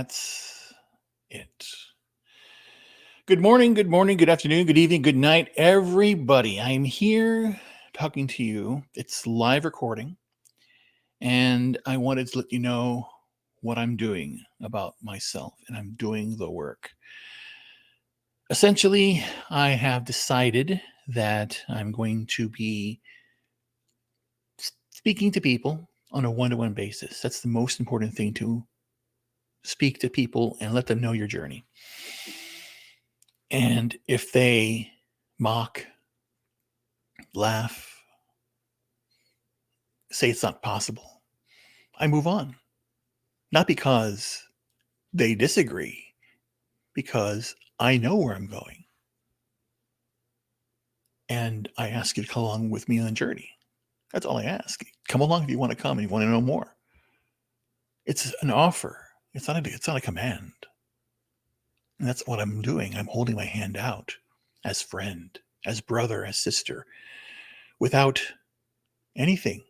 that's it. Good morning, good afternoon, good evening, good night, everybody. I'm here talking to you. It's live recording, and I wanted to let you know what I'm doing about myself, and I'm doing the work. Essentially, I have decided that I'm going to be speaking to people on a one to one basis. That's the most important thing, to speak to people and let them know your journey. And if they mock, laugh, say it's not possible, I move on. Not because they disagree, because I know where I'm going. And I ask you to come along with me on the journey. That's all I ask. Come along if you want to come and you want to know more. It's an offer. It's not a command. And that's what I'm doing. I'm holding my hand out as friend, as brother, as sister, without anything.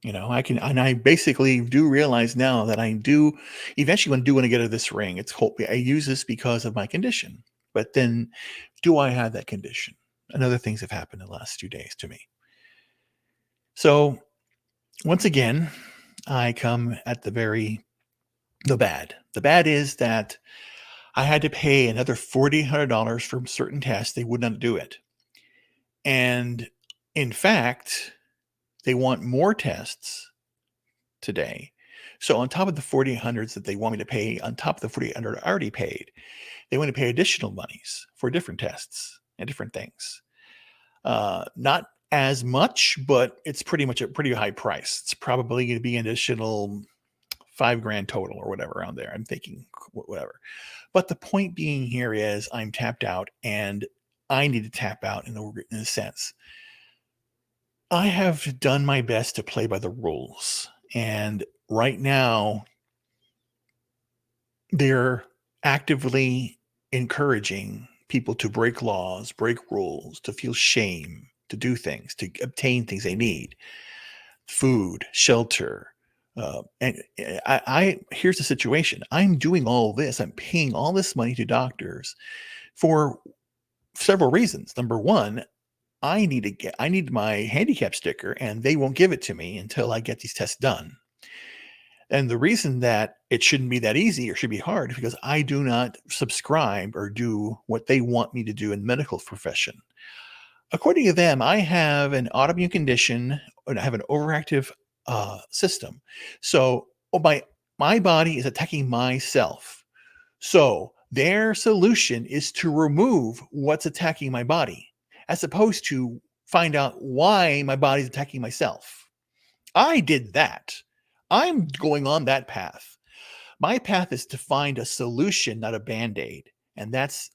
I basically do realize now that I do eventually want to get out of this ring. I use this because of my condition. But then, do I have that condition? And other things have happened in the last few days to me. So once again, I come at the bad. The bad is that I had to pay another $4,100 for certain tests. They would not do it. And in fact, they want more tests today. So on top of the 4,800s that they want me to pay, on top of the 4,800 I already paid, they want to pay additional monies for different tests and different things. Not as much, but it's pretty much a pretty high price. It's probably going to be an additional $5,000 total or whatever around there. I'm thinking whatever. But the point being here is I'm tapped out, and I need to tap out in a sense. I have done my best to play by the rules. And right now, they're actively encouraging people to break laws, break rules, to feel shame, to do things, to obtain things they need, food, shelter. And here's the situation. I'm doing all this. I'm paying all this money to doctors for several reasons. Number one, I need my handicap sticker, and they won't give it to me until I get these tests done. And the reason that it shouldn't be that easy or should be hard is because I do not subscribe or do what they want me to do in the medical profession. According to them, I have an autoimmune condition and I have an overactive system. So my body is attacking myself. So their solution is to remove what's attacking my body, as opposed to find out why my body's attacking myself. I did that. I'm going on that path. My path is to find a solution, not a band-aid. And that's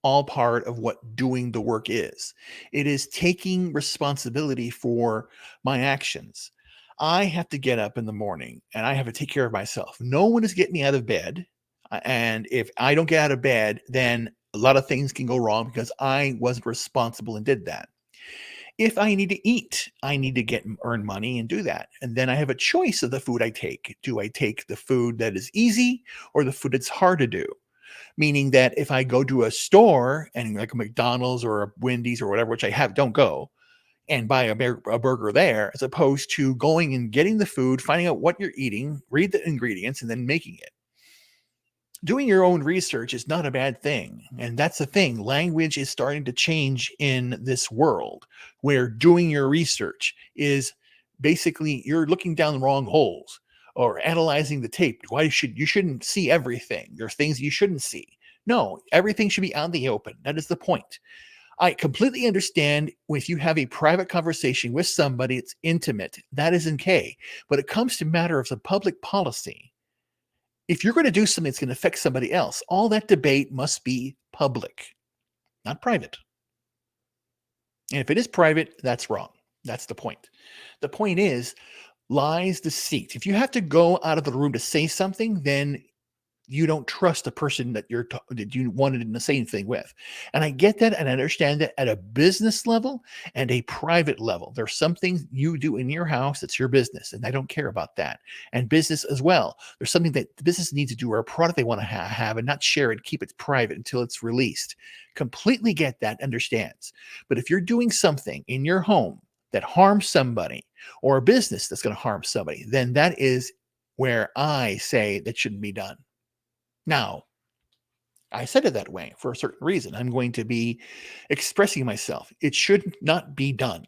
all part of what doing the work is. It is taking responsibility for my actions. I have to get up in the morning and I have to take care of myself. No one is getting me out of bed. And if I don't get out of bed, then a lot of things can go wrong because I wasn't responsible and did that. If I need to eat, I need to earn money and do that. And then I have a choice of the food I take. Do I take the food that is easy or the food that's hard to do? Meaning that if I go to a store and like a McDonald's or a Wendy's or whatever, which I don't go, and buy a burger there, as opposed to going and getting the food, finding out what you're eating, read the ingredients, and then making it. Doing your own research is not a bad thing. And that's the thing. Language is starting to change in this world where doing your research is basically you're looking down the wrong holes or analyzing the tape. You shouldn't see everything. There are things you shouldn't see. No, everything should be out in the open. That is the point. I completely understand if you have a private conversation with somebody, it's intimate. That is okay. But it comes to matter of the public policy. If you're going to do something that's going to affect somebody else, all that debate must be public, not private. And if it is private, that's wrong. That's the point. The point is lies, deceit. If you have to go out of the room to say something, then you don't trust the person that that you wanted in the same thing with. And I get that and I understand that at a business level and a private level. There's some things you do in your house that's your business, and I don't care about that. And business as well. There's something that the business needs to do or a product they want to have and not share it, keep it private until it's released. Completely get that, understands. But if you're doing something in your home that harms somebody or a business that's going to harm somebody, then that is where I say that shouldn't be done. Now, I said it that way for a certain reason. I'm going to be expressing myself. It should not be done.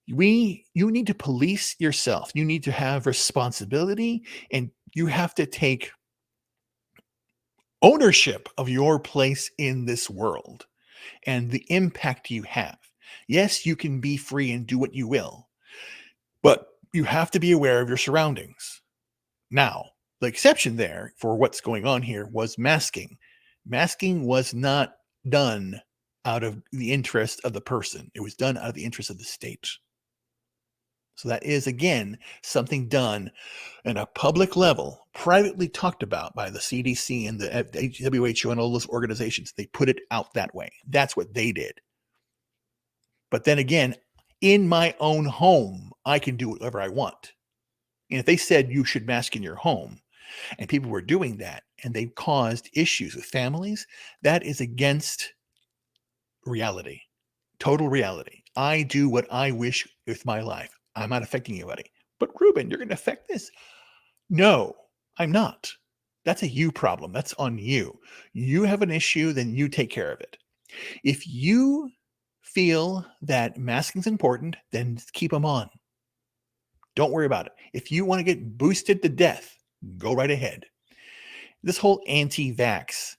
You need to police yourself. You need to have responsibility and you have to take ownership of your place in this world and the impact you have. Yes, you can be free and do what you will, but you have to be aware of your surroundings. Now, the exception there for what's going on here was masking. Masking was not done out of the interest of the person. It was done out of the interest of the state. So that is, again, something done at a public level, privately talked about by the CDC and the WHO and all those organizations. They put it out that way. That's what they did. But then again, in my own home, I can do whatever I want. And if they said you should mask in your home, and people were doing that, and they caused issues with families, that is against reality, total reality. I do what I wish with my life. I'm not affecting anybody. But Ruben, you're going to affect this. No, I'm not. That's a you problem. That's on you. You have an issue, then you take care of it. If you feel that masking is important, then keep them on. Don't worry about it. If you want to get boosted to death, go right ahead. This whole anti-vax,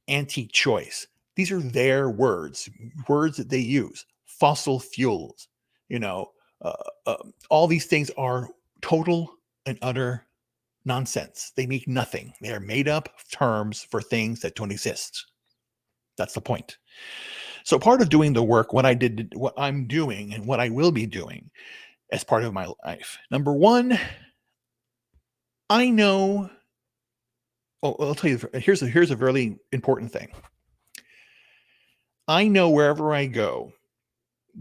anti-choice, these are their words that they use. Fossil fuels, you know, all these things are total and utter nonsense. They mean nothing. They are made up terms for things that don't exist. That's the point. So part of doing the work, what I'm doing and what I will be doing as part of my life. Number one, I know. Oh, I'll tell you. Here's a really important thing. I know wherever I go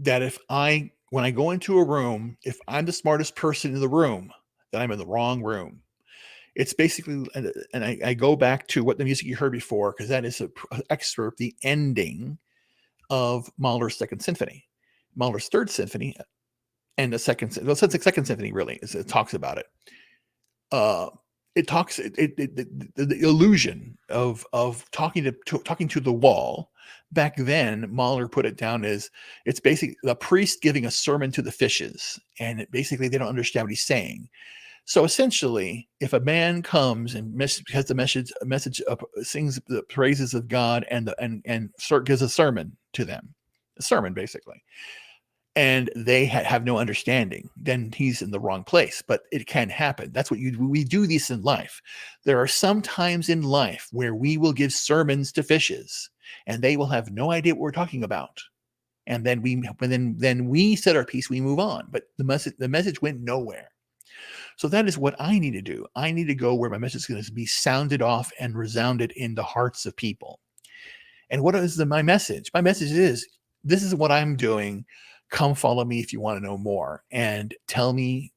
that when I go into a room, if I'm the smartest person in the room, then I'm in the wrong room. It's basically, and I go back to what the music you heard before, because that is an excerpt, the ending of Mahler's Second Symphony. Mahler's Third Symphony and the Second Symphony really it talks about it. It talks the illusion of talking to the wall. Back then, Mahler put it down as it's basically the priest giving a sermon to the fishes, and they don't understand what he's saying. So essentially, if a man comes and has the message sings the praises of God and gives a sermon to them, a sermon basically, and they have no understanding, then he's in the wrong place. But it can happen. That's what we do this in life. There are some times in life where we will give sermons to fishes, and they will have no idea what we're talking about. And then we said our piece, we move on. But the message went nowhere. So that is what I need to do. I need to go where my message is going to be sounded off and resounded in the hearts of people. And what is my message? My message is, this is what I'm doing. Come follow me if you want to know more, and tell me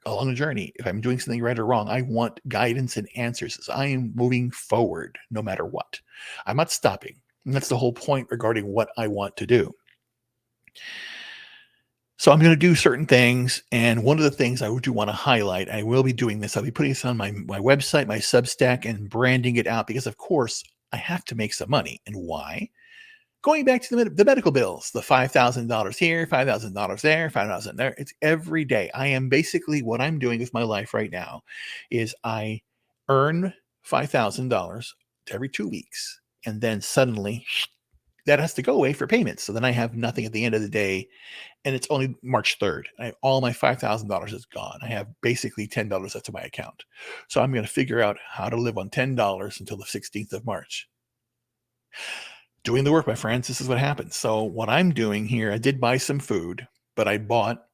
along the journey if I'm doing something right or wrong. I want guidance and answers as I am moving forward no matter what. I'm not stopping. And that's the whole point regarding what I want to do. So I'm going to do certain things. And one of the things I do want to highlight, I will be doing this. I'll be putting this on my website, my Substack, and branding it out because, of course, I have to make some money. And why? Going back to the medical bills, the $5,000 here, $5,000 there, $5,000 there. It's every day. I am basically, what I'm doing with my life right now is I earn $5,000 every 2 weeks. And then suddenly that has to go away for payments. So then I have nothing at the end of the day. And it's only March 3rd. All my $5,000 is gone. I have basically $10 left in my account. So I'm going to figure out how to live on $10 until the 16th of March. Doing the work, my friends, this is what happens. So what I'm doing here, I did buy some food, but I bought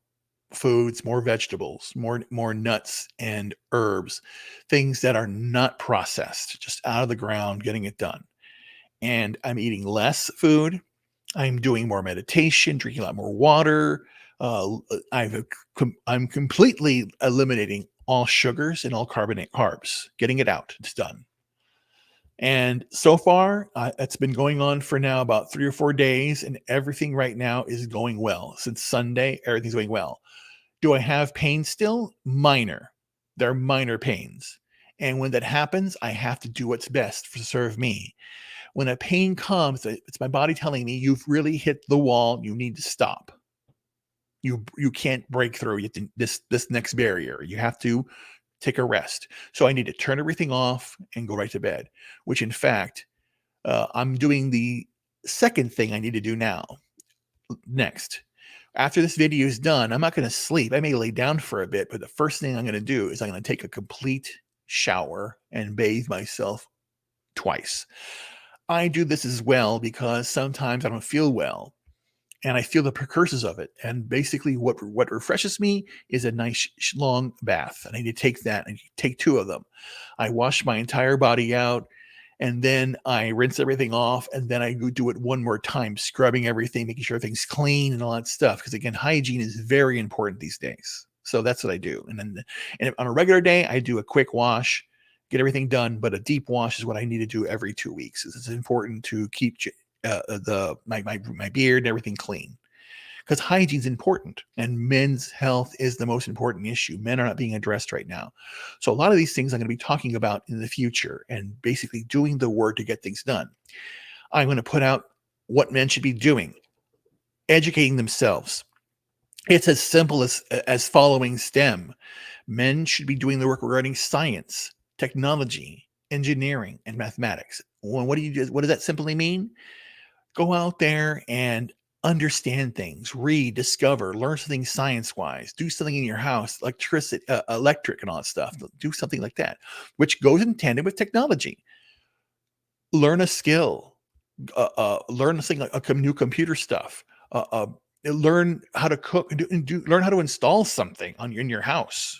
foods, more vegetables, more nuts and herbs, things that are not processed, just out of the ground, getting it done. And I'm eating less food. I'm doing more meditation, drinking a lot more water. I'm completely eliminating all sugars and all carbonate carbs, getting it out. It's done. And so far, it's been going on for now about 3 or 4 days, and everything right now is going well. Since Sunday, everything's going well. Do I have pain still? Minor. They're minor pains. And when that happens, I have to do what's best to serve me. When a pain comes, it's my body telling me you've really hit the wall. You need to stop. You can't break through this next barrier. You have to take a rest. So I need to turn everything off and go right to bed, which in fact, I'm doing the second thing I need to do now. Next, after this video is done, I'm not going to sleep. I may lay down for a bit, but the first thing I'm going to do is I'm going to take a complete shower and bathe myself twice. I do this as well because sometimes I don't feel well and I feel the precursors of it. And basically, what refreshes me is a nice long bath. And I need to take that and take 2 of them. I wash my entire body out, and then I rinse everything off, and then I go do it one more time, scrubbing everything, making sure everything's clean and all that stuff. Because again, hygiene is very important these days. So that's what I do. And on a regular day, I do a quick wash, get everything done. But a deep wash is what I need to do every 2 weeks. It's important to keep my beard and everything clean, because hygiene is important, and men's health is the most important issue. Men are not being addressed right now. So a lot of these things I'm going to be talking about in the future, and basically doing the work to get things done. I'm going to put out what men should be doing, educating themselves. It's as simple as following STEM. Men should be doing the work regarding science, technology, engineering, and mathematics. Well, what does that simply mean? Go out there and understand things, read, discover, learn something science-wise, do something in your house, electric and all that stuff. Do something like that, which goes in tandem with technology. Learn a skill, learn something like a new computer stuff, learn how to cook, learn how to install something in your house.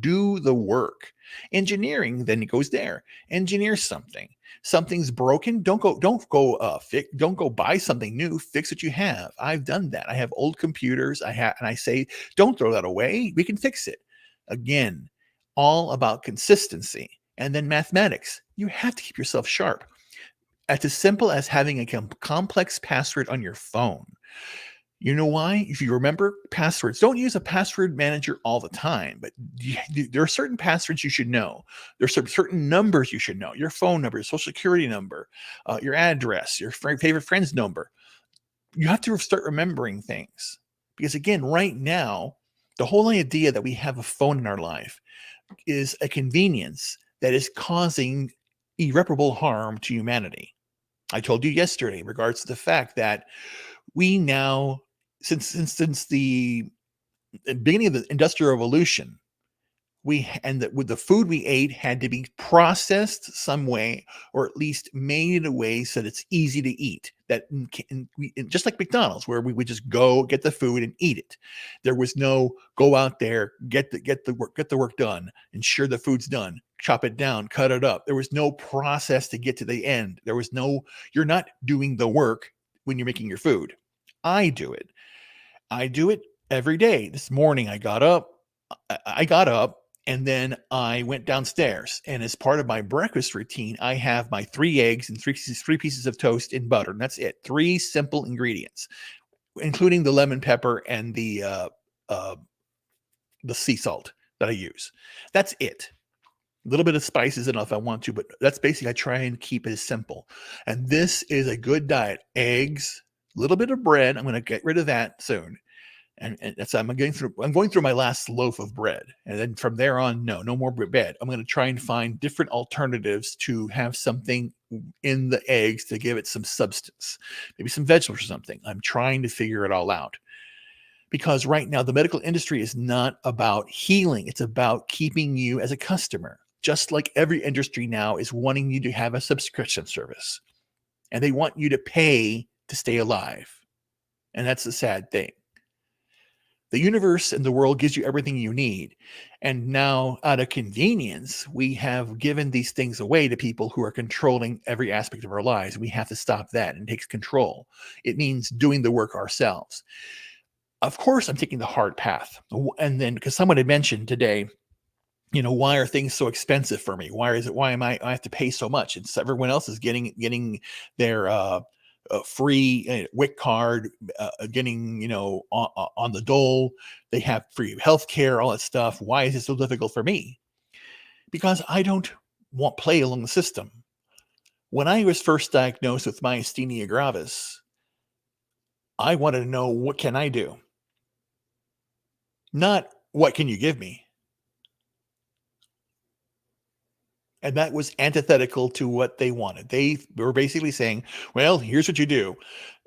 Do the work. Engineering then it goes there. Engineer something. Something's broken. Don't go buy something new. Fix what you have. I've done that. I have old computers. And I say, don't throw that away. We can fix it. Again, all about consistency. And then mathematics. You have to keep yourself sharp. It's as simple as having a complex password on your phone. You know why? If you remember passwords, don't use a password manager all the time, but there are certain passwords you should know. There's certain numbers you should know. Your phone number, your social security number, your address, your favorite friend's number. You have to start remembering things, because again, right now, the whole idea that we have a phone in our life is a convenience that is causing irreparable harm to humanity. I told you yesterday in regards to the fact that we now, since the beginning of the Industrial Revolution, with the food we ate had to be processed some way, or at least made in a way so that it's easy to eat. Just like McDonald's, where we would just go get the food and eat it. There was no go out there, get the work done, ensure the food's done, chop it down, cut it up. There was no process to get to the end. You're not doing the work when you're making your food. I do it. I do it every day. This morning I got up. And then I went downstairs, and as part of my breakfast routine, I have my 3 eggs and three pieces of toast in butter, and that's it. 3 simple ingredients, including the lemon pepper and the sea salt that I use. That's it. A little bit of spice is enough if I want to, but that's basically, I try and keep it as simple. And this is a good diet. Eggs, a little bit of bread. I'm going to get rid of that soon. And that's I'm going through my last loaf of bread, and then from there on, no more bread. I'm going to try and find different alternatives to have something in the eggs to give it some substance, maybe some vegetables or something. I'm trying to figure it all out, because right now the medical industry is not about healing; it's about keeping you as a customer. Just like every industry now is wanting you to have a subscription service, and they want you to pay to stay alive, and that's the sad thing. The universe and the world gives you everything you need. And now, out of convenience, we have given these things away to people who are controlling every aspect of our lives. We have to stop that, and it takes control. It means doing the work ourselves. Of course, I'm taking the hard path. And then, because someone had mentioned today, why are things so expensive for me? Why am I have to pay so much? It's everyone else is getting their free WIC card, getting on the dole. They have free health care, all that stuff. Why is it so difficult for me? Because I don't want play along the system. When I was first diagnosed with myasthenia gravis, I wanted to know, what can I do? Not what can you give me? And that was antithetical to what they wanted. They were basically saying, well, here's what you do.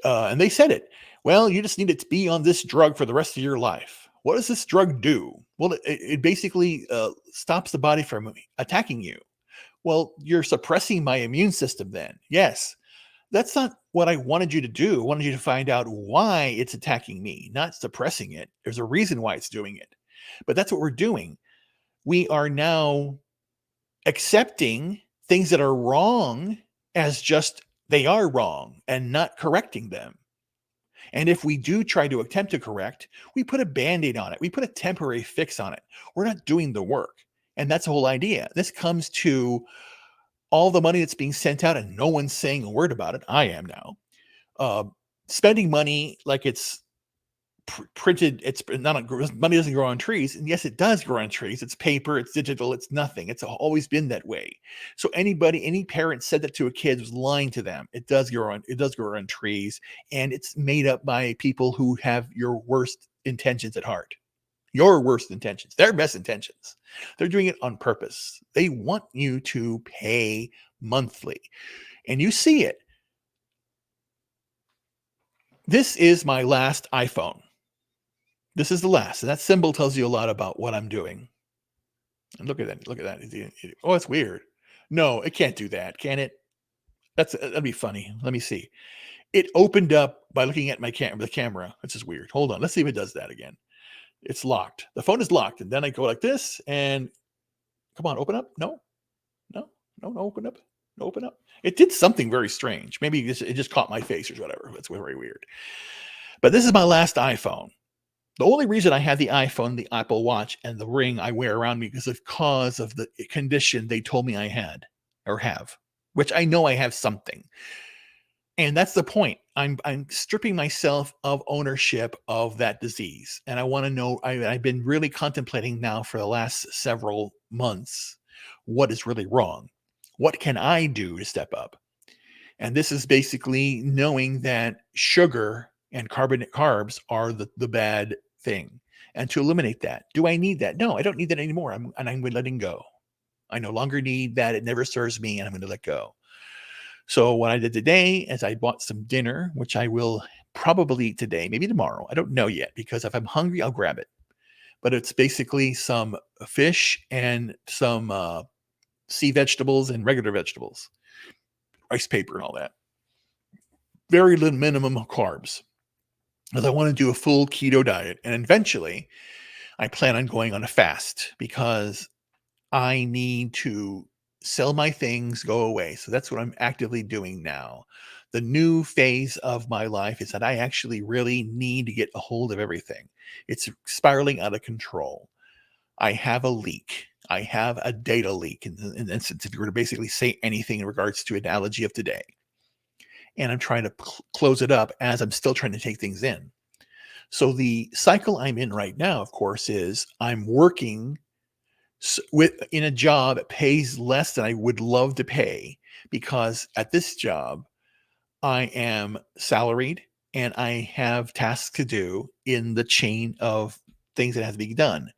And they said it. Well, you just need to be on this drug for the rest of your life. What does this drug do? Well, it basically stops the body from attacking you. Well, you're suppressing my immune system then. Yes, that's not what I wanted you to do. I wanted you to find out why it's attacking me, not suppressing it. There's a reason why it's doing it. But that's what we're doing. We are now accepting things that are wrong as just they are wrong and not correcting them. And if we do try to attempt to correct, we put a band-aid on it. We put a temporary fix on it. We're not doing the work. And that's the whole idea. This comes to all the money that's being sent out and no one's saying a word about it. I am now. Uh, Spending money like it's printed. It's not money doesn't grow on trees, and yes, it does grow on trees. It's paper, it's digital, it's nothing. It's always been that way. So any parent said that to a kid was lying to them. It does grow on trees, and it's made up by people who have your worst intentions at heart. Your worst intentions, their best intentions. They're doing it on purpose. They want you to pay monthly, and you see it. This is my last iPhone. This is the last. And that symbol tells you a lot about what I'm doing. And look at that. Look at that. Oh, it's weird. No, it can't do that, can it? That'd be funny. Let me see. It opened up by looking at the camera. This is weird. Hold on. Let's see if it does that again. It's locked. The phone is locked. And then I go like this and come on, open up. No, no, no, open up. No, open up. It did something very strange. Maybe it just caught my face or whatever. It's very weird. But this is my last iPhone. The only reason I have the iPhone, the Apple Watch, and the ring I wear around me is because of the condition they told me I had or have, which I know I have something. And that's the point. I'm stripping myself of ownership of that disease. And I want to know, I've been really contemplating now for the last several months what is really wrong. What can I do to step up? And this is basically knowing that sugar and carbs are the bad thing, and to eliminate that. Do I need that? No, I don't need that anymore. I'm letting go. I no longer need that. It never serves me, and I'm going to let go. So what I did today is I bought some dinner, which I will probably eat today, maybe tomorrow. I don't know yet, because if I'm hungry, I'll grab it. But it's basically some fish and some sea vegetables and regular vegetables, rice paper and all that. Very little minimum of carbs, because I want to do a full keto diet. And eventually I plan on going on a fast because I need to sell my things, go away. So that's what I'm actively doing now. The new phase of my life is that I actually really need to get a hold of everything. It's spiraling out of control. I have a leak. I have a data leak in instance, if you were to basically say anything in regards to analogy of today. And I'm trying to close it up as I'm still trying to take things in. So the cycle I'm in right now, of course, is I'm working in a job that pays less than I would love to pay, because at this job, I am salaried and I have tasks to do in the chain of things that have to be done.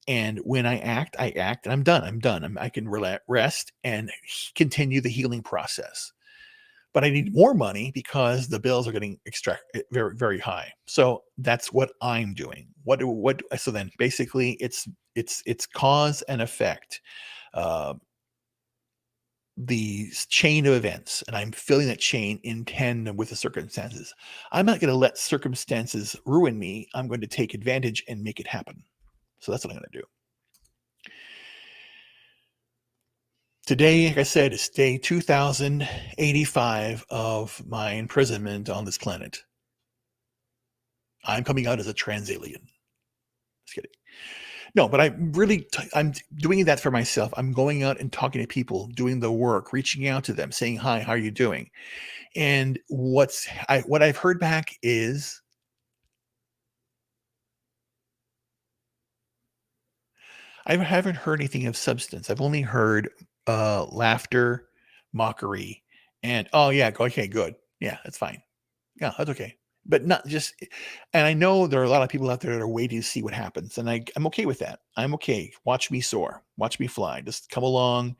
And when I act, and I'm done. I can rest and continue the healing process. But I need more money because the bills are getting very, very high. So that's what I'm doing. So then basically it's cause and effect. Uh, chain of events, and I'm feeling that chain in tandem with the circumstances. I'm not going to let circumstances ruin me. I'm going to take advantage and make it happen. So that's what I'm going to do. Today, like I said, is day 2085 of my imprisonment on this planet. I'm coming out as a trans alien. Just kidding. No, but I'm doing that for myself. I'm going out and talking to people, doing the work, reaching out to them, saying, hi, how are you doing? And what I've heard back is I haven't heard anything of substance. I've only heard laughter, mockery, and oh yeah, okay, good. Yeah, that's fine. Yeah, that's okay. But not just, and I know there are a lot of people out there that are waiting to see what happens. And I'm okay with that. I'm okay. Watch me soar, watch me fly. Just come along,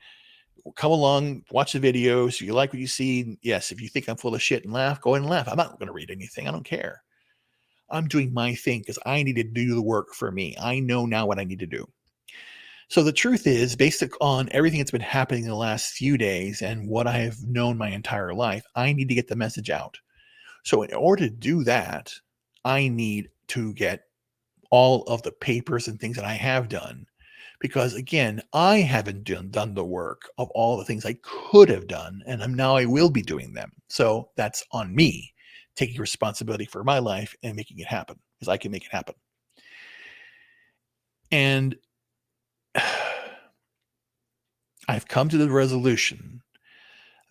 watch the videos. If you like what you see, yes. If you think I'm full of shit and laugh, go ahead and laugh. I'm not going to read anything. I don't care. I'm doing my thing because I need to do the work for me. I know now what I need to do. So the truth is, based on everything that's been happening in the last few days and what I have known my entire life, I need to get the message out. So in order to do that, I need to get all of the papers and things that I have done. Because again, I haven't done the work of all the things I could have done, and I will be doing them. So that's on me, taking responsibility for my life and making it happen, because I can make it happen. And I've come to the resolution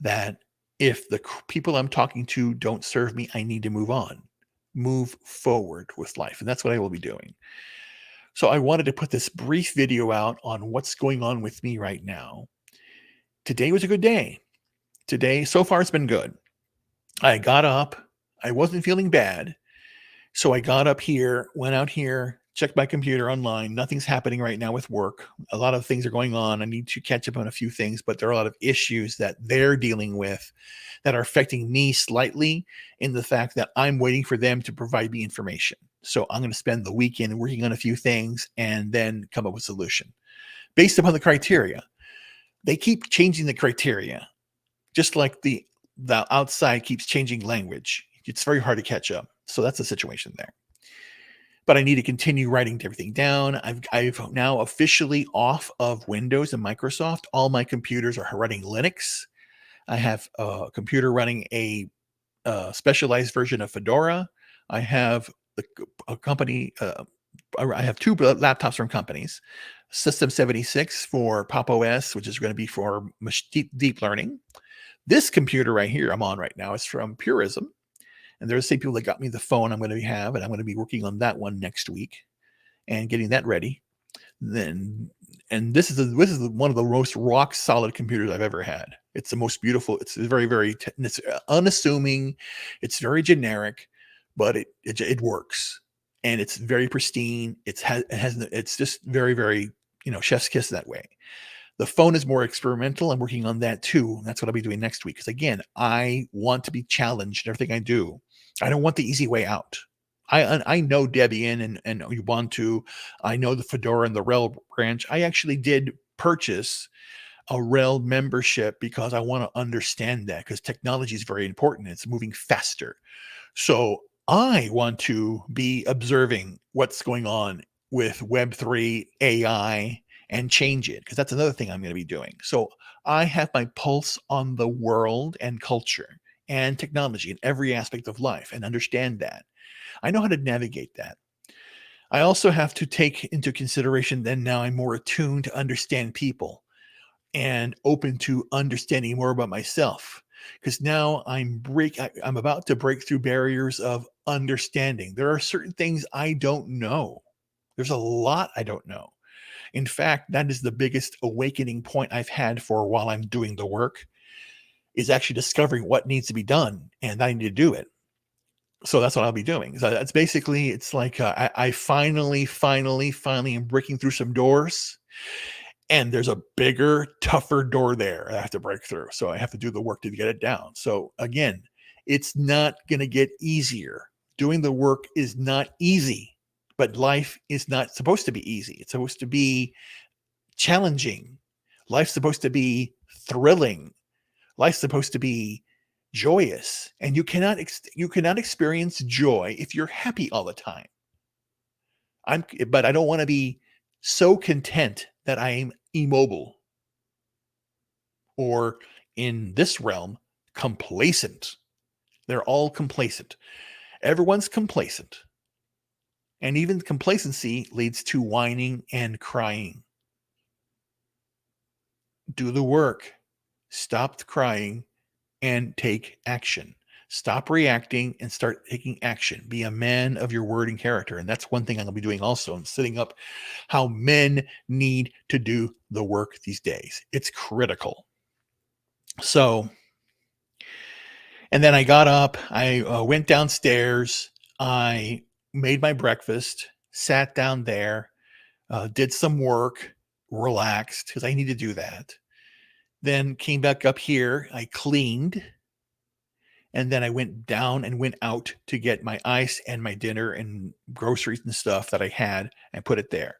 that if the people I'm talking to don't serve me, I need to move forward with life. And that's what I will be doing. So I wanted to put this brief video out on what's going on with me right now. Today was a good day. Today, so far, it's been good. I got up. I wasn't feeling bad. So I got up here, went out here, checked my computer online. Nothing's happening right now with work. A lot of things are going on. I need to catch up on a few things, but there are a lot of issues that they're dealing with that are affecting me slightly, in the fact that I'm waiting for them to provide me information. So I'm going to spend the weekend working on a few things and then come up with a solution based upon the criteria. They keep changing the criteria, just like the outside keeps changing language. It's very hard to catch up. So that's the situation there. But I need to continue writing everything down. I've now officially off of Windows and Microsoft. All my computers are running Linux. I have a computer running a specialized version of Fedora. I have a company. I have two laptops from companies. System 76 for Pop OS, which is going to be for deep learning. This computer right here I'm on right now is from Purism. And there's the same people that got me the phone I'm going to have, and I'm going to be working on that one next week and getting that ready. Then, and this is one of the most rock solid computers I've ever had. It's the most beautiful. It's very, very, it's unassuming. It's very generic, but it works, and it's very pristine. It's just very, very, chef's kiss that way. The phone is more experimental. I'm working on that too. That's what I'll be doing next week. Because again, I want to be challenged in everything I do. I don't want the easy way out. I know Debian and Ubuntu. I know the Fedora and the RHEL branch. I actually did purchase a RHEL membership because I want to understand that, because technology is very important. It's moving faster. So I want to be observing what's going on with Web3, AI, and change it, because that's another thing I'm going to be doing. So I have my pulse on the world and culture and technology in every aspect of life, and understand that. I know how to navigate that. I also have to take into consideration then now I'm more attuned to understand people and open to understanding more about myself, because now I'm about to break through barriers of understanding. There are certain things I don't know. There's a lot I don't know. In fact, that is the biggest awakening point I've had for while I'm doing the work, is actually discovering what needs to be done, and I need to do it. So that's what I'll be doing. So that's basically, it's like I finally am breaking through some doors, and there's a bigger, tougher door there I have to break through. So I have to do the work to get it down. So again, it's not going to get easier. Doing the work is not easy, but life is not supposed to be easy. It's supposed to be challenging. Life's supposed to be thrilling. Life's supposed to be joyous, and you cannot experience joy if you're happy all the time. But I don't want to be so content that I'm immobile, or in this realm, complacent. They're all complacent. Everyone's complacent. And even complacency leads to whining and crying. Do the work. Stop crying and take action. Stop reacting and start taking action. Be a man of your word and character. And that's one thing I'm going to be doing also. I'm setting up how men need to do the work these days. It's critical. So, and then I got up, I went downstairs, I made my breakfast, sat down there, did some work, relaxed because I need to do that. Then came back up here, I cleaned, and then I went down and went out to get my ice and my dinner and groceries and stuff that I had and put it there.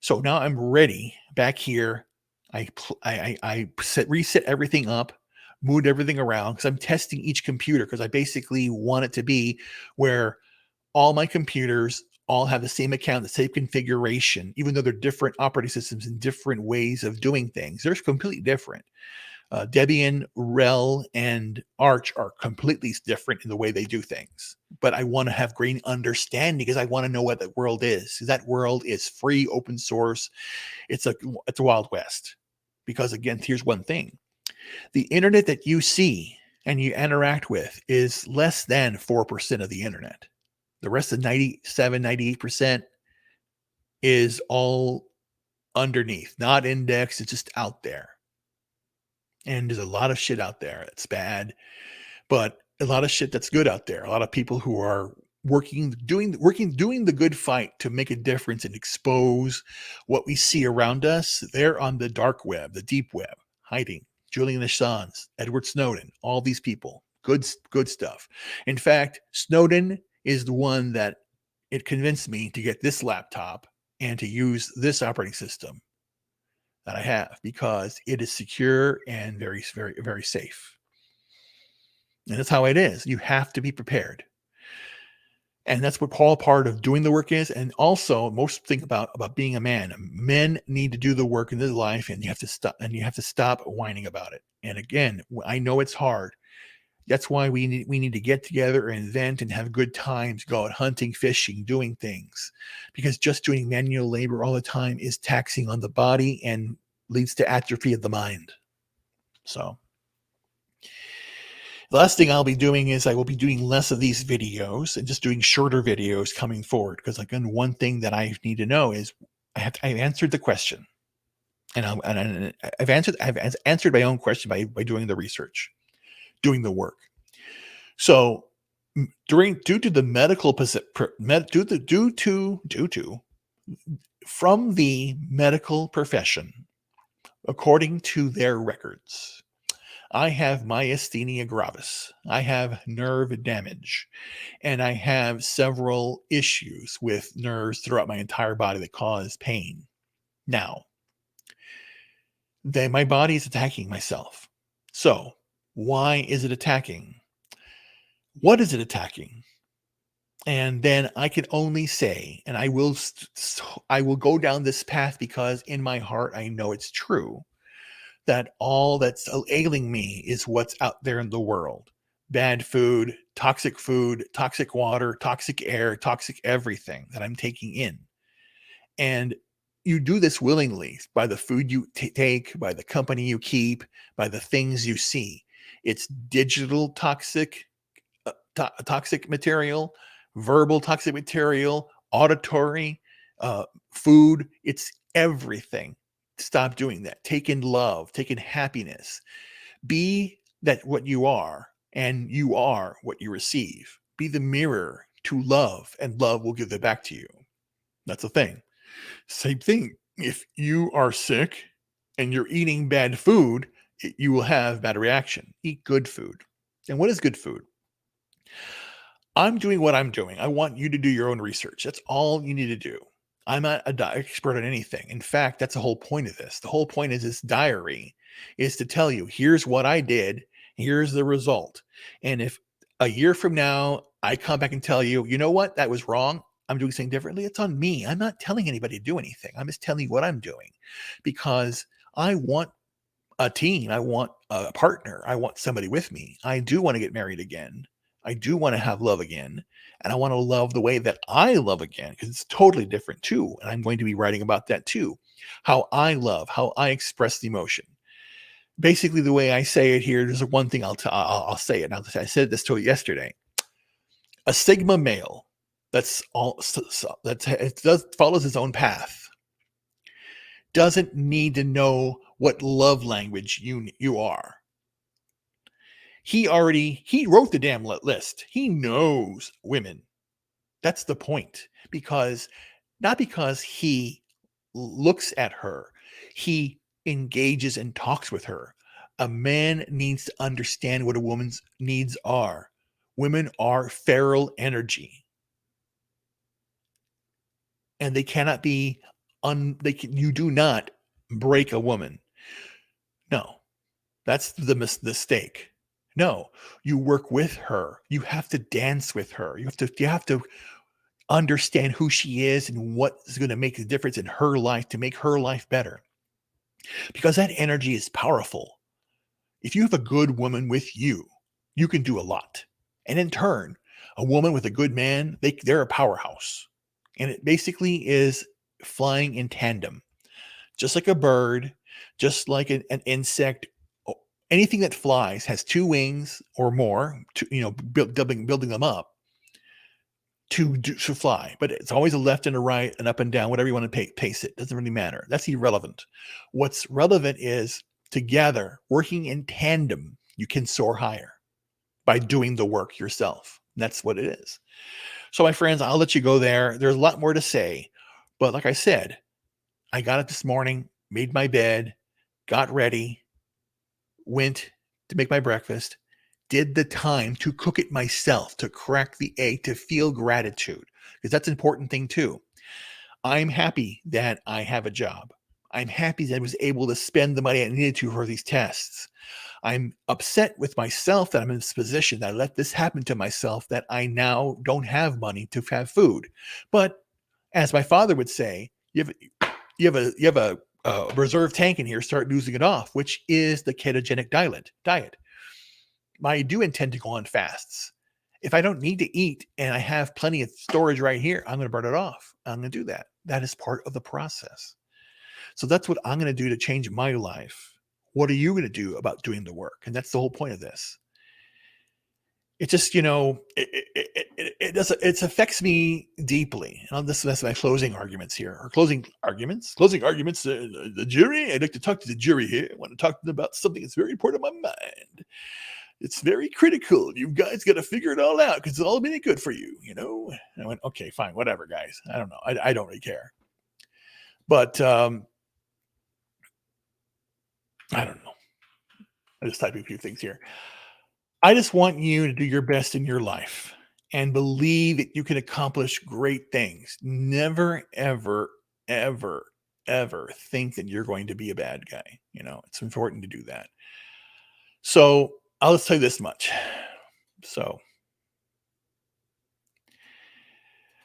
So now I'm ready back here. I reset everything up, moved everything around because I'm testing each computer because I basically want it to be where all my computers all have the same account, the same configuration, even though they're different operating systems and different ways of doing things. They're completely different. Debian, RHEL, and Arch are completely different in the way they do things. But I want to have great understanding because I want to know what that world is. That world is free, open source. It's a Wild West. Because again, here's one thing. The internet that you see and you interact with is less than 4% of the internet. The rest of 97, 98% is all underneath, not indexed. It's just out there. And there's a lot of shit out there that's bad, but a lot of shit that's good out there. A lot of people who are doing the good fight to make a difference and expose what we see around us. They're on the dark web, the deep web, hiding. Julian Assange, Edward Snowden, all these people, good stuff. In fact, Snowden is the one that it convinced me to get this laptop and to use this operating system that I have because it is secure and very, very, very safe. And that's how it is. You have to be prepared. And that's what all part of doing the work is. And also, most think about being a man. Men need to do the work in their life, and you have to stop whining about it. And again, I know it's hard. That's why we need to get together and vent and have good times, go out hunting, fishing, doing things. Because just doing manual labor all the time is taxing on the body and leads to atrophy of the mind. So the last thing I'll be doing is I will be doing less of these videos and just doing shorter videos coming forward. Because again, one thing that I need to know is I've answered the question. And I've answered my own question by doing the research, doing the work. So due to the from the medical profession, according to their records, I have myasthenia gravis. I have nerve damage, and I have several issues with nerves throughout my entire body that cause pain. Now, my body is attacking myself. So, why is it attacking? What is it attacking? And then I can only say, and I will go down this path because in my heart I know it's true, that all that's ailing me is what's out there in the world. Bad food, toxic water, toxic air, toxic everything that I'm taking in. And you do this willingly by the food you take, by the company you keep, by the things you see. It's digital toxic material, verbal toxic material, auditory, food. It's everything. Stop doing that. Take in love, take in happiness. Be that what you are, and you are what you receive. Be the mirror to love, and love will give it back to you. That's the thing. Same thing. If you are sick and you're eating bad food, you will have bad reaction. Eat good food. And what is good food? I'm doing what I'm doing. I want you to do your own research. That's all you need to do. I'm not an expert on anything. In fact, that's the whole point of this. The whole point is this diary is to tell you, here's what I did, here's the result. And if a year from now I come back and tell you, you know what, that was wrong, I'm doing something differently, it's on me. I'm not telling anybody to do anything. I'm just telling you what I'm doing because I want a team. I want a partner. I want somebody with me. I do want to get married again. I do want to have love again. And I want to love the way that I love again because it's totally different too. And I'm going to be writing about that too. How I love, how I express the emotion. Basically, the way I say it here, there's one thing I'll say it. I said this to you yesterday. A Sigma male that's all that it does follows his own path doesn't need to know what love language you are. He wrote the damn list. He knows women. That's the point. Because not because he looks at her, he engages and talks with her. A man needs to understand what a woman's needs are. Women are feral energy, and they cannot be you do not break a woman. No, that's the mistake. No, you work with her. You have to dance with her. You have to understand who she is and what's going to make the difference in her life to make her life better. Because that energy is powerful. If you have a good woman with you, you can do a lot. And in turn, a woman with a good man, they're a powerhouse. And it basically is flying in tandem, just like a bird, just like an insect. Anything that flies has two wings or more, building them up to fly. But it's always a left and a right, and up and down, whatever you want to pace it. Doesn't really matter. That's irrelevant. What's relevant is together, working in tandem, you can soar higher by doing the work yourself. That's what it is. So, my friends, I'll let you go there. There's a lot more to say. But like I said, I got up this morning, made my bed, got ready, went to make my breakfast, did the time to cook it myself, to crack the egg, to feel gratitude, because that's an important thing too. I'm happy that I have a job. I'm happy that I was able to spend the money I needed to for these tests. I'm upset with myself that I'm in this position, that I let this happen to myself, that I now don't have money to have food. But as my father would say, you have a reserve tank in here, start losing it off, which is the ketogenic diet. I do intend to go on fasts. If I don't need to eat and I have plenty of storage right here, I'm going to burn it off. I'm going to do that. That is part of the process. So that's what I'm going to do to change my life. What are you going to do about doing the work? And that's the whole point of this. It just, it does, it affects me deeply. And that's my closing arguments here. Or closing arguments. The jury. I'd like to talk to the jury here. I want to talk to them about something that's very important in my mind. It's very critical. You guys got to figure it all out because it's all been good for you, And I went, okay, fine, whatever, guys. I don't know. I don't really care. But I don't know. I just typing a few things here. I just want you to do your best in your life and believe that you can accomplish great things. Never, ever, ever, ever think that you're going to be a bad guy. It's important to do that. So I'll just tell you this much. So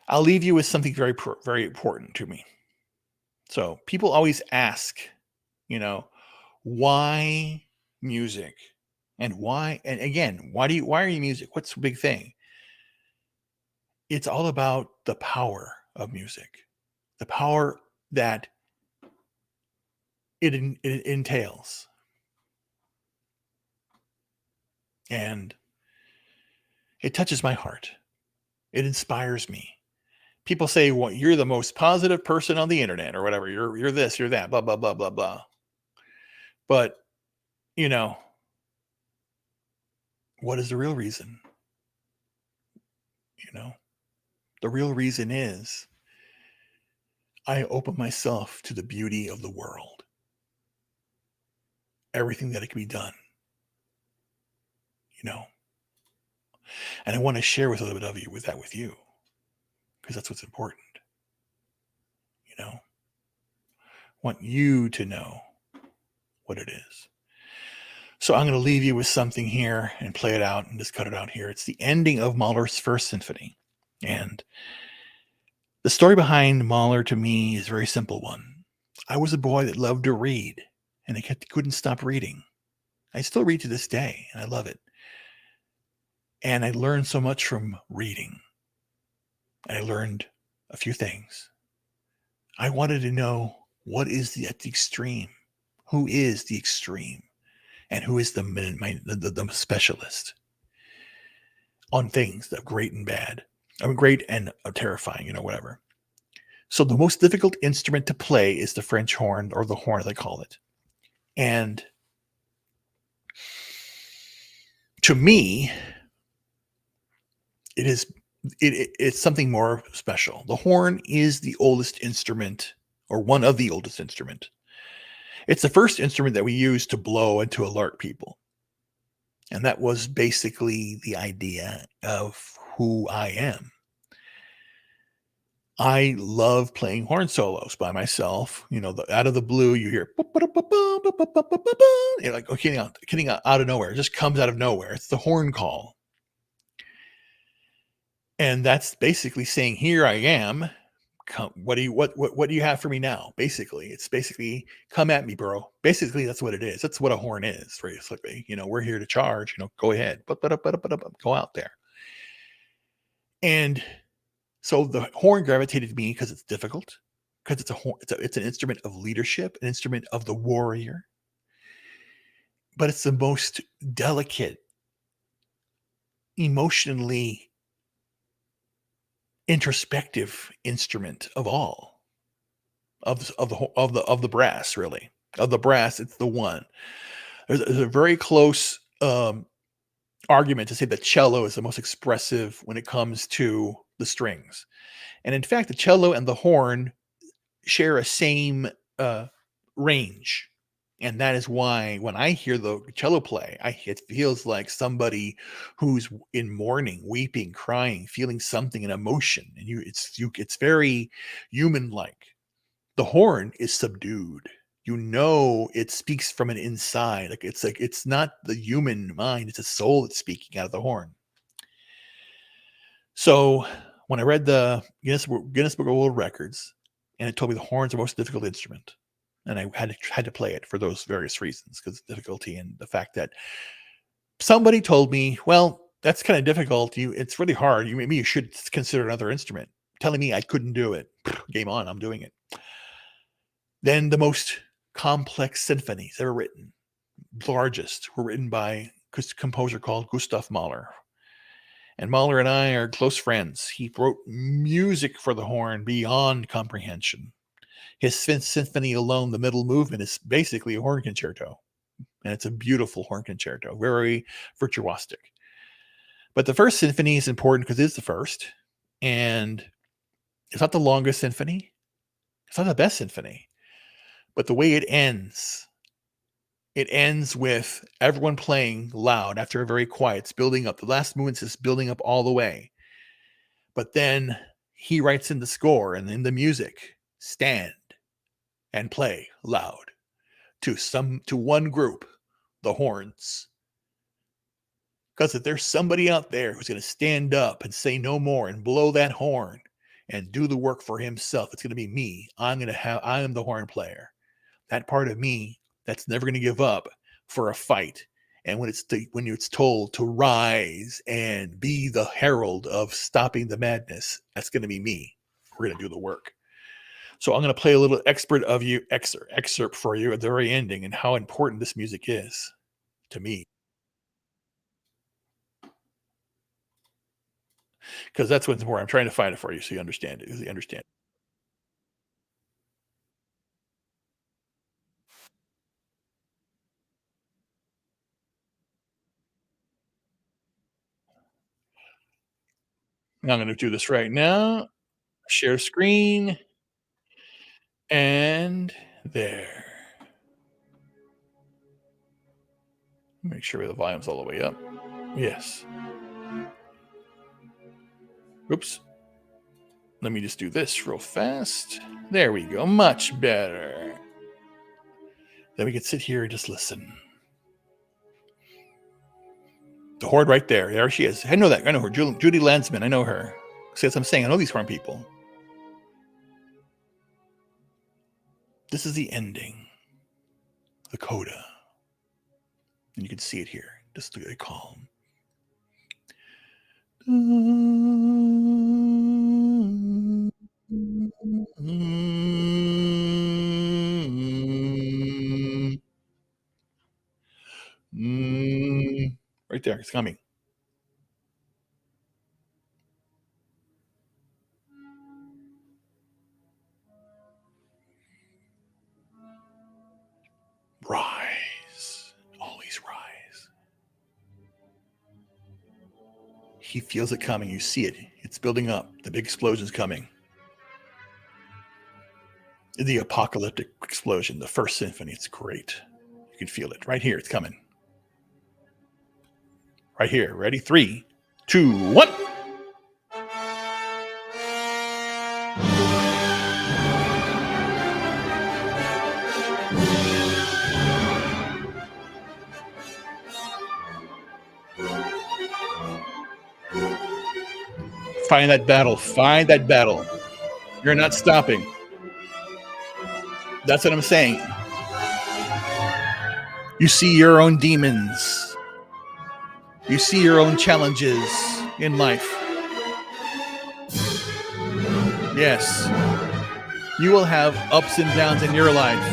I'll leave you with something very, very important to me. So people always ask, why music? And why? And again, why are you music? What's the big thing? It's all about the power of music, the power that it entails. And it touches my heart. It inspires me. People say, well, you're the most positive person on the internet or whatever. You're this, you're that, blah, blah, blah, blah, blah. But, what is the real reason? The real reason is I open myself to the beauty of the world. Everything that it can be done. And I want to share with a little bit of you with you. Because that's what's important. I want you to know what it is. So I'm going to leave you with something here and play it out and just cut it out here. It's the ending of Mahler's First Symphony. And the story behind Mahler to me is a very simple one. I was a boy that loved to read, and I couldn't stop reading. I still read to this day, and I love it. And I learned so much from reading. I learned a few things. I wanted to know what is at the extreme, who is the extreme, and who is the specialist on things that are great and bad. I mean, great and terrifying, whatever. So the most difficult instrument to play is the French horn, or the horn, they call it. And to me, it's something more special. The horn is the oldest instrument, or one of the oldest instrument. It's the first instrument that we use to blow and to alert people. And that was basically the idea of who I am. I love playing horn solos by myself. Out of the blue, you hear, you're like, okay, getting out of nowhere. It just comes out of nowhere. It's the horn call. And that's basically saying, here I am. What do you have for me now? Basically, it's basically, come at me, bro. Basically, that's what it is. That's what a horn is, basically. We're here to charge. Go ahead, go out there. And so the horn gravitated to me because it's difficult, because it's an instrument of leadership, an instrument of the warrior. But it's the most delicate, emotionally introspective instrument of all, of the brass, really. Of the brass, it's the one. There's a very close argument to say that cello is the most expressive when it comes to the strings. And in fact, the cello and the horn share a same range. And that is why when I hear the cello play, it feels like somebody who's in mourning, weeping, crying, feeling something, an emotion. And it's very human-like. The horn is subdued. It speaks from an inside. It's not the human mind, it's a soul that's speaking out of the horn. So when I read the Guinness Book of World Records, and it told me the horn's the most difficult instrument, and I had to play it for those various reasons, because of the difficulty and the fact that somebody told me, well, that's kind of difficult. It's really hard. Maybe you should consider another instrument. Telling me I couldn't do it. Game on, I'm doing it. Then the most complex symphonies ever written, largest, were written by a composer called Gustav Mahler. And Mahler and I are close friends. He wrote music for the horn beyond comprehension. His symphony alone, the middle movement, is basically a horn concerto. And it's a beautiful horn concerto, very virtuosic. But the first symphony is important because it's the first. And it's not the longest symphony. It's not the best symphony. But the way it ends with everyone playing loud after a very quiet. It's building up. The last movement is building up all the way. But then he writes in the score and in the music, stand and play loud to one group, the horns. Because if there's somebody out there who's going to stand up and say no more and blow that horn and do the work for himself, it's going to be me. I am the horn player. That part of me that's never going to give up for a fight. And when it's told to rise and be the herald of stopping the madness, that's going to be me. We're going to do the work. So I'm going to play a little excerpt for you at the very ending and how important this music is to me. Because that's what's important. I'm trying to find it for you so you understand it. I'm going to do this right now. Share screen. And there. Make sure the volume's all the way up. Yes. Oops. Let me just do this real fast. There we go. Much better. Then we can sit here and just listen. The horde right there. There she is. I know that. I know her. Judy Landsman. I know her. See, that's what I'm saying. I know these farm people. This is the ending. The coda. And you can see it here. Just look at it calm. Right there. It's coming. Rise. Always rise. He feels it coming. You see it. It's building up. The big explosion's coming. The apocalyptic explosion, the first symphony. It's great. You can feel it. Right here. It's coming. Right here. Ready? 3, 2, 1. Find that battle. Find that battle. You're not stopping. That's what I'm saying. You see your own demons. You see your own challenges in life. Yes. You will have ups and downs in your life.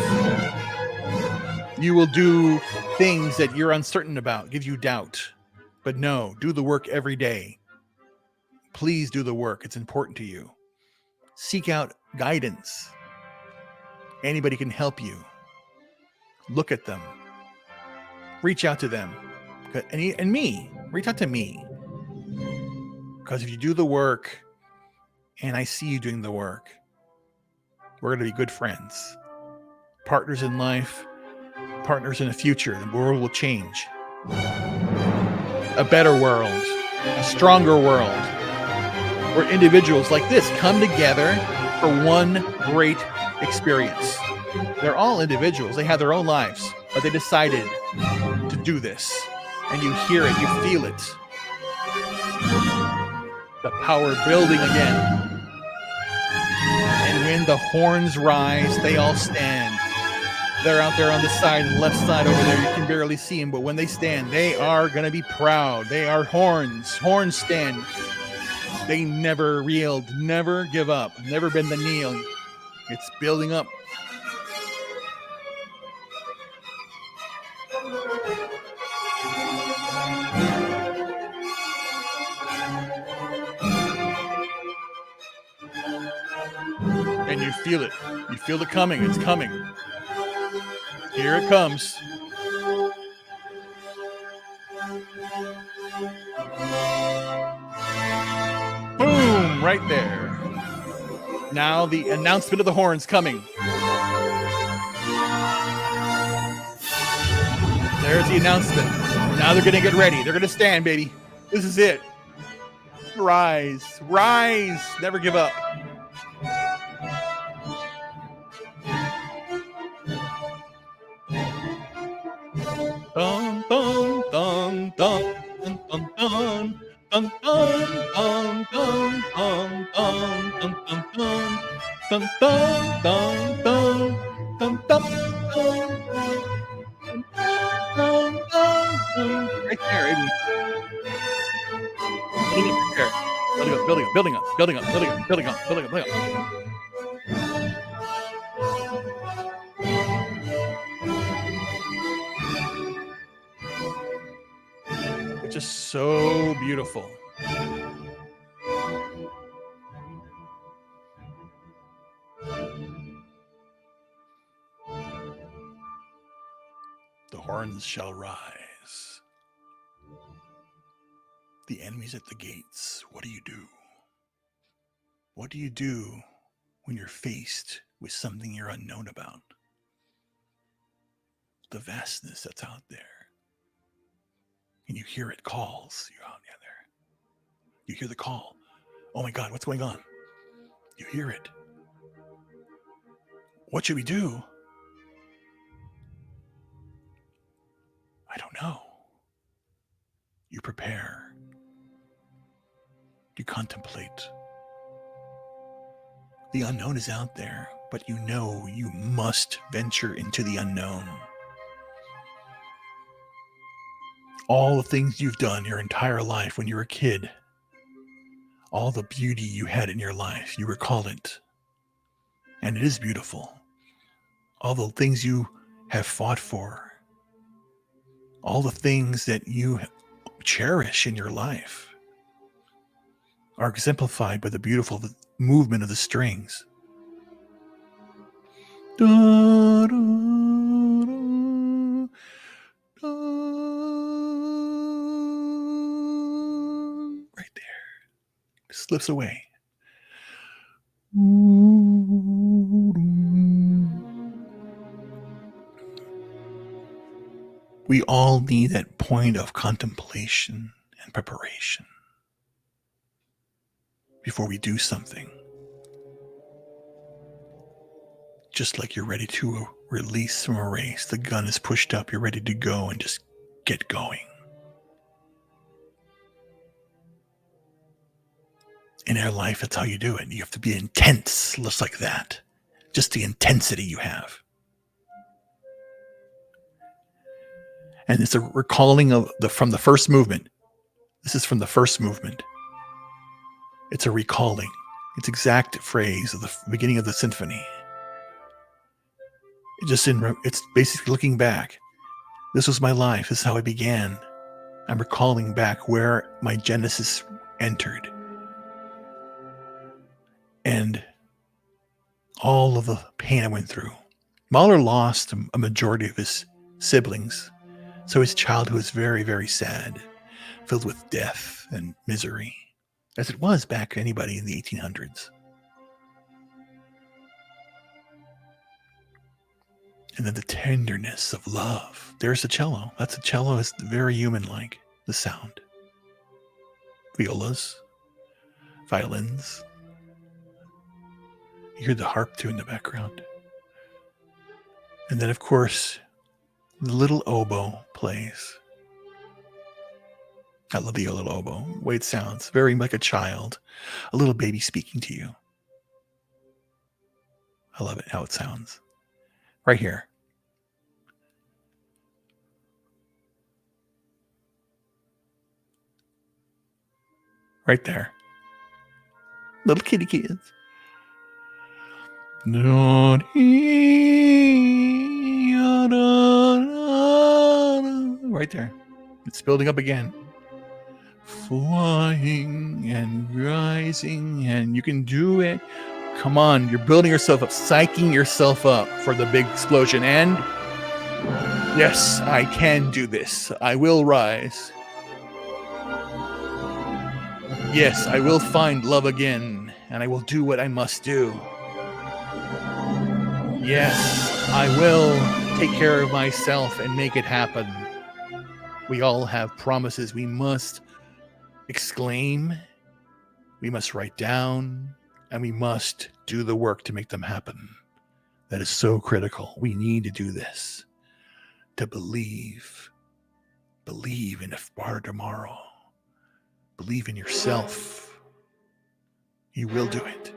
You will do things that you're uncertain about, give you doubt. But no, do the work every day. Please do the work. It's important to you. Seek out guidance. Anybody can help you. Look at them. Reach out to them. And me. Reach out to me. Because if you do the work and I see you doing the work, we're going to be good friends. Partners in life, partners in the future. The world will change. A better world. A stronger world. Where individuals like this come together for one great experience. They're all individuals. They have their own lives, but they decided to do this. And you hear it, you feel it. The power building again. And when the horns rise, they all stand. They're out there on the side, left side over there. You can barely see them, but when they stand, they are going to be proud. They are horns. Horns stand. They never yield, never give up, never bend the knee. It's building up. And you feel it. You feel it coming. It's coming. Here it comes. Boom! Right there. Now the announcement of the horns coming. There's the announcement. Now they're going to get ready. They're going to stand, baby. This is it. Rise. Rise. Never give up. Dun, dun, dun, dun, dun, dun, dun. Dun dun dun dun dun dun dun dun dun dun dun dun dun. Right there, Amy. Building up. It's just so beautiful. The horns shall rise. The enemy's at the gates. What do you do? What do you do when you're faced with something you're unknown about? The vastness that's out there. And you hear it calls. You're out there. You hear the call. Oh my God, what's going on? You hear it. What should we do? I don't know. You prepare. You contemplate. The unknown is out there, but you know you must venture into the unknown. All the things you've done your entire life when you were a kid, all the beauty you had in your life, you recall it. And it is beautiful. All the things you have fought for, all the things that you cherish in your life are exemplified by the beautiful movement of the strings. Da, da, da, da. Right there. Slips away. We all need that point of contemplation and preparation before we do something. Just like you're ready to release from a race, the gun is pushed up, you're ready to go and just get going. In our life, that's how you do it. You have to be intense, just like that. Just the intensity you have. And it's a recalling of from the first movement. This is from the first movement. It's a recalling. It's exact phrase of the beginning of the symphony. It's basically looking back. This was my life. This is how I began. I'm recalling back where my genesis entered. And all of the pain I went through. Mahler lost a majority of his siblings. So his childhood was very, very sad, filled with death and misery, as it was back anybody in the 1800s. And then the tenderness of love. There's the cello. That's a cello. It's very human-like, the sound. Violas, violins. You hear the harp too in the background. And then, of course, the little oboe plays. I love the little oboe. The way it sounds, very like a child, a little baby speaking to you. I love it, how it sounds. Right here. Right there. Little kitty kids. Right there. It's building up again. Flying and rising, and you can do it. Come on, you're building yourself up, psyching yourself up for the big explosion. And yes, I can do this. I will rise. Yes, I will find love again, and I will do what I must do. Yes, I will take care of myself and make it happen. We all have promises we must exclaim, we must write down, and we must do the work to make them happen. That is so critical. We need to do this. To believe in a better tomorrow. Believe in yourself. You will do it.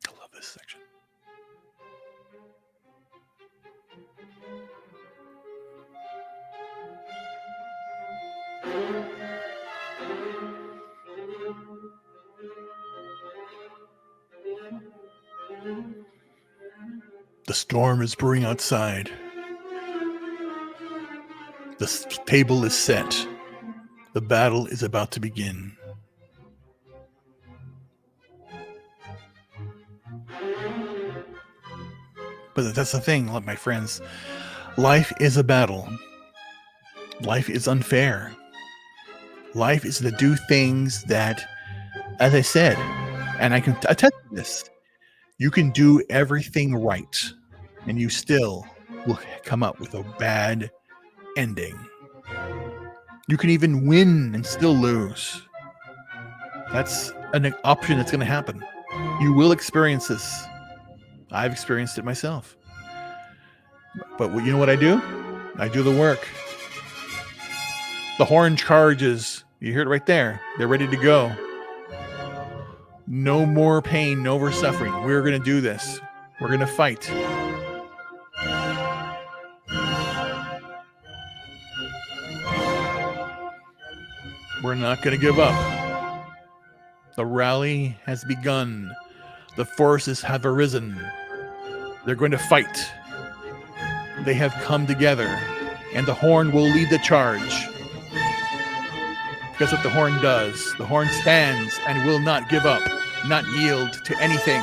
I love this section. The storm is brewing outside. The table is set. The battle is about to begin. But that's the thing, my friends. Life is a battle. Life is unfair. Life is to do things that, as I said, and I can attest to this, you can do everything right, and you still will come up with a bad ending. You can even win and still lose. That's an option that's going to happen. You will experience this. I've experienced it myself. But you know what I do? I do the work. The horn charges. You hear it right there. They're ready to go. No more pain, no more suffering. We're going to do this. We're going to fight. We're not going to give up. The rally has begun. The forces have arisen. They're going to fight. They have come together, and the horn will lead the charge. Because what the horn does, the horn stands and will not give up, not yield to anything.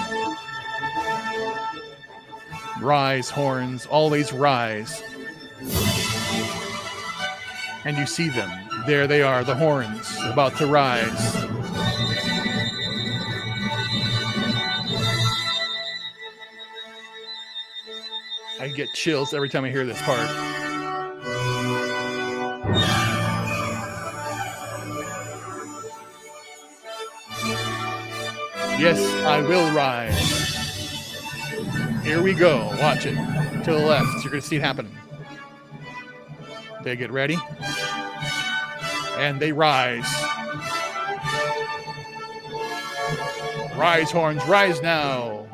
Rise, horns, always rise. And you see them. There they are, the horns, about to rise. I get chills every time I hear this part. Yes, I will rise. Here we go. Watch it. To the left. You're going to see it happening. They get ready. And they rise. Rise, horns, rise now.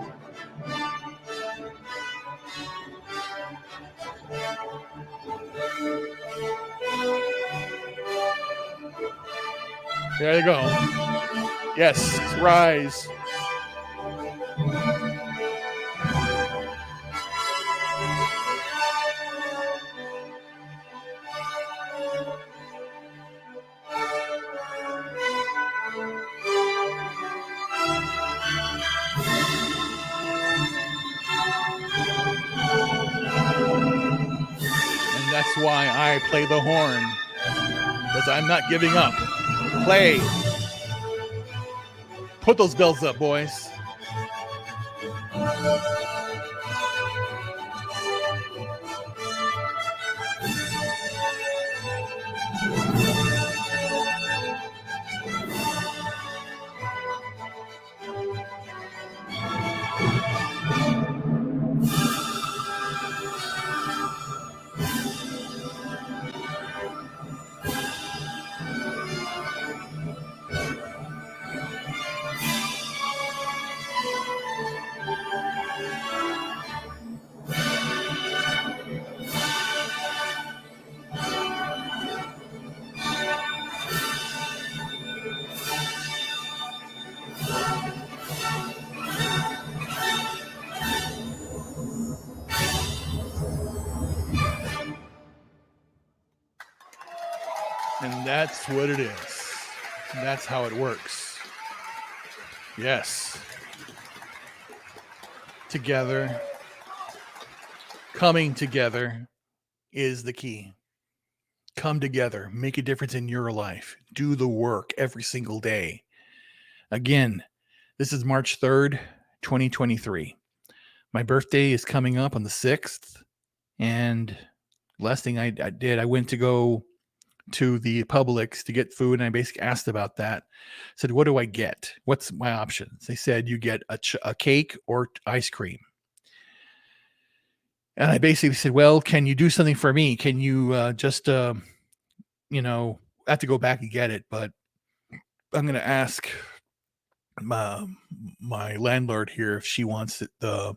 There you go. Yes, rise. And that's why I play the horn. Because I'm not giving up. Play. Put those bells up, boys. And that's what it is. That's how it works. Yes. Together. Coming together is the key. Come together. Make a difference in your life. Do the work every single day. Again, this is March 3rd, 2023. My birthday is coming up on the 6th. And last thing I did, I went to go to the Publix to get food, and I basically asked about that. I said, what do I get? What's my options? They said, you get a cake or ice cream. And I basically said, well, can you do something for me? Can you just, I have to go back and get it, but I'm going to ask my landlord here if she wants the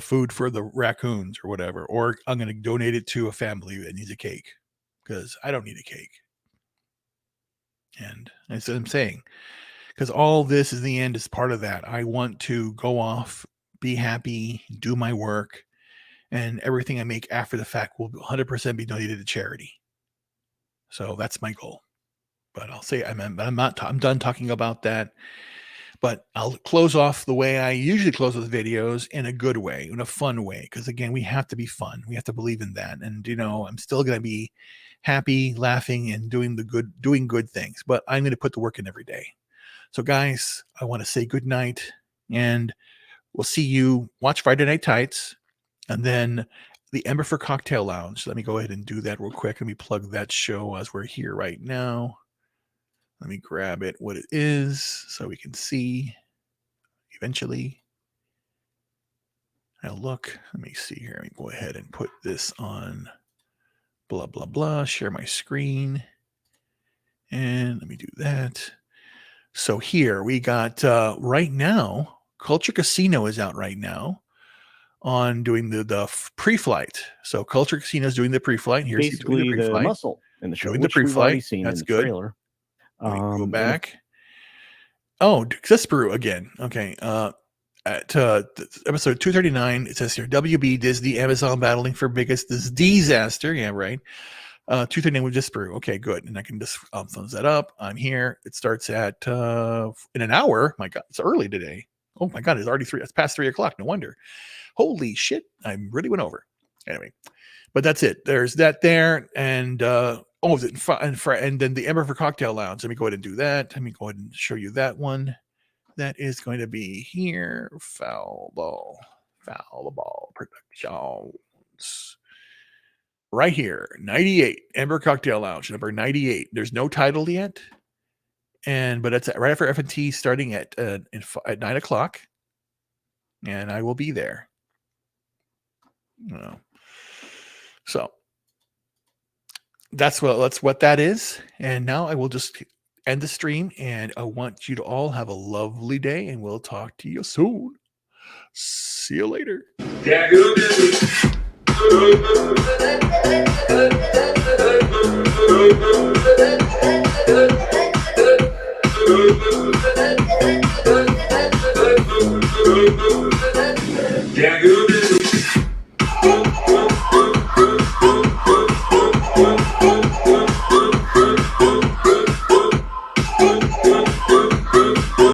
food for the raccoons or whatever, or I'm going to donate it to a family that needs a cake. Because I don't need a cake. And as I'm saying, because all this in the end is part of that. I want to go off, be happy, do my work, and everything I make after the fact will 100% be donated to charity. So that's my goal. But I'll say I'm done talking about that. But I'll close off the way I usually close with videos, in a good way, in a fun way. Because again, we have to be fun. We have to believe in that. And I'm still going to be happy, laughing, and doing good things. But I'm going to put the work in every day. So guys, I want to say good night, and we'll see you. Watch Friday Night Tights, and then the Ember for Cocktail Lounge. Let me go ahead and do that real quick. Let me plug that show as we're here right now. Let me grab it, what it is, so we can see. eventually. Now look, let me see here. Let me go ahead and put this on blah, blah, blah, share my screen. And let me do that. So here we got right now, Culture Casino is out right now on doing the pre-flight. So Culture Casino is doing the pre-flight. Here's basically doing the the pre-flight. muscle in the show, Doing the which we've already pre-flight. seen That's in the good. trailer. Let me go And back. Oh, Cisperu again. Okay. At episode 239, it says here, WB Disney Amazon battling for biggest disaster. Yeah, right. 239 with Cisperu. Okay, good. And I can just thumbs that up. I'm here. It starts at in an hour. My God, it's early today. Oh my God, it's already it's past 3:00. No wonder. Holy shit, I really went over. Anyway, but that's it. There's that there, and and then the Ember for Cocktail Lounge. Let me go ahead and do that. Let me go ahead and show you that one. That is going to be here. Foul Ball Productions. Right here, 98 Ember Cocktail Lounge, number 98. There's no title yet, but it's right after F&T starting at 9:00, and I will be there. So that's what that is. And now I will just end the stream, and I want you to all have a lovely day, and we'll talk to you soon. See you later. Yeah,